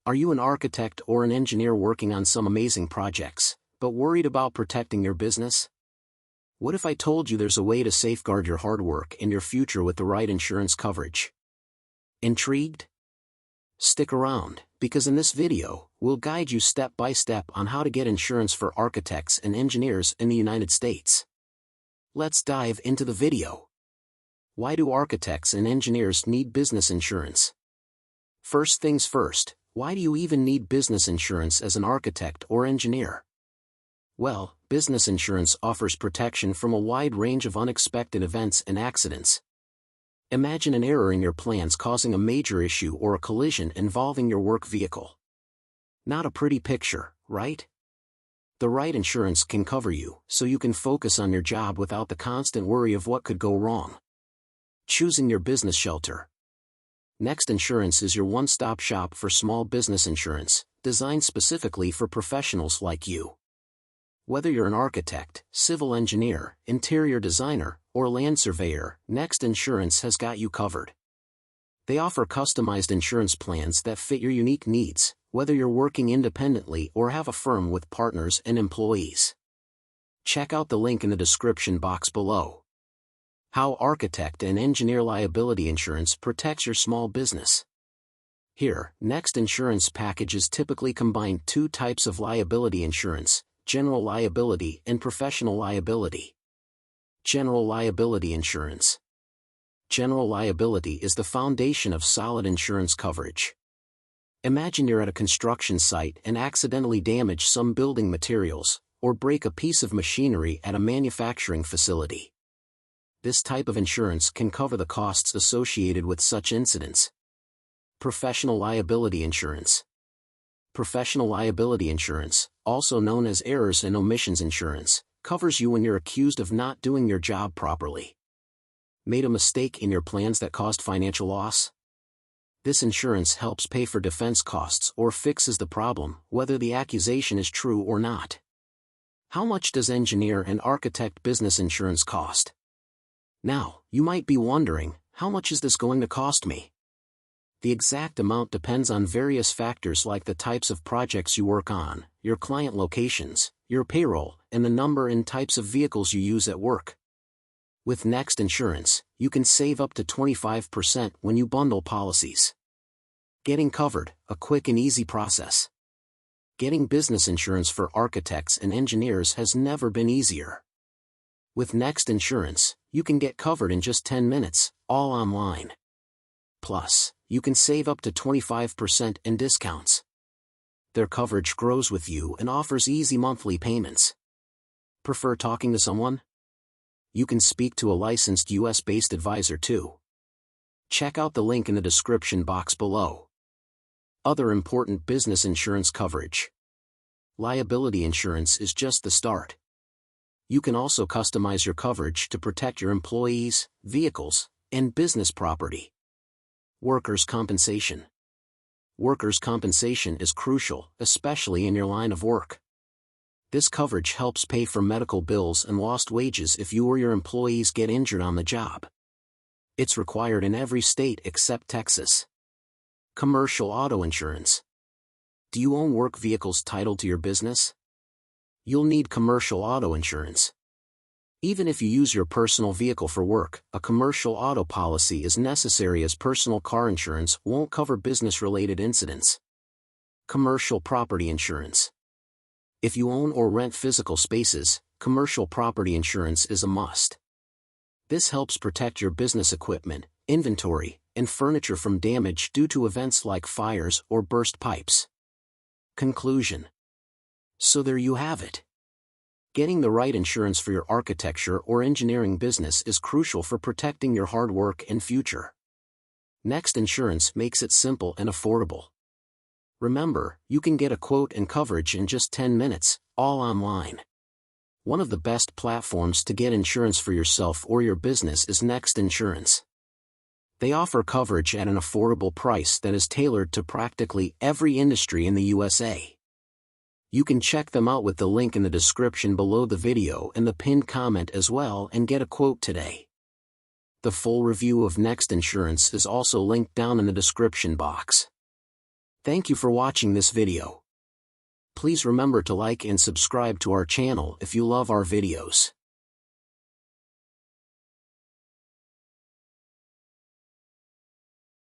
Are you an architect or an engineer working on some amazing projects, but worried about protecting your business? What if I told you there's a way to safeguard your hard work and your future with the right insurance coverage? Intrigued? Stick around, because in this video, we'll guide you step by step on how to get insurance for architects and engineers in the United States. Let's dive into the video. Why do architects and engineers need business insurance? First things first, why do you even need business insurance as an architect or engineer? Well, business insurance offers protection from a wide range of unexpected events and accidents. Imagine an error in your plans causing a major issue or a collision involving your work vehicle. Not a pretty picture, right? The right insurance can cover you, so you can focus on your job without the constant worry of what could go wrong. Choosing your business shelter. Next Insurance is your one-stop shop for small business insurance, designed specifically for professionals like you. Whether you're an architect, civil engineer, interior designer, or land surveyor, Next Insurance has got you covered. They offer customized insurance plans that fit your unique needs, whether you're working independently or have a firm with partners and employees. Check out the link in the description box below. How architect and engineer liability insurance protects your small business. Here, Next Insurance packages typically combine two types of liability insurance: general liability and professional liability. General liability insurance. General liability is the foundation of solid insurance coverage. Imagine you're at a construction site and accidentally damage some building materials, or break a piece of machinery at a manufacturing facility. This type of insurance can cover the costs associated with such incidents. Professional liability insurance. Professional liability insurance, also known as errors and omissions insurance, covers you when you're accused of not doing your job properly. Made a mistake in your plans that caused financial loss? This insurance helps pay for defense costs or fixes the problem, whether the accusation is true or not. How much does engineer and architect business insurance cost? Now, you might be wondering, how much is this going to cost me? The exact amount depends on various factors like the types of projects you work on, your client locations, your payroll, and the number and types of vehicles you use at work. With Next Insurance, you can save up to 25% when you bundle policies. Getting covered, a quick and easy process. Getting business insurance for architects and engineers has never been easier. With Next Insurance, you can get covered in just 10 minutes, all online. Plus, you can save up to 25% in discounts. Their coverage grows with you and offers easy monthly payments. Prefer talking to someone? You can speak to a licensed US-based advisor too. Check out the link in the description box below. Other important business insurance coverage. Liability insurance is just the start. You can also customize your coverage to protect your employees, vehicles, and business property. Workers' compensation. Workers' compensation is crucial, especially in your line of work. This coverage helps pay for medical bills and lost wages if you or your employees get injured on the job. It's required in every state except Texas. Commercial auto insurance. Do you own work vehicles titled to your business? You'll need commercial auto insurance. Even if you use your personal vehicle for work, a commercial auto policy is necessary as personal car insurance won't cover business-related incidents. Commercial property insurance. If you own or rent physical spaces, commercial property insurance is a must. This helps protect your business equipment, inventory, and furniture from damage due to events like fires or burst pipes. Conclusion. So there you have it. Getting the right insurance for your architecture or engineering business is crucial for protecting your hard work and future. Next Insurance makes it simple and affordable. Remember, you can get a quote and coverage in just 10 minutes, all online. One of the best platforms to get insurance for yourself or your business is Next Insurance. They offer coverage at an affordable price that is tailored to practically every industry in the USA. You can check them out with the link in the description below the video and the pinned comment as well and get a quote today. The full review of Next Insurance is also linked down in the description box. Thank you for watching this video. Please remember to like and subscribe to our channel if you love our videos.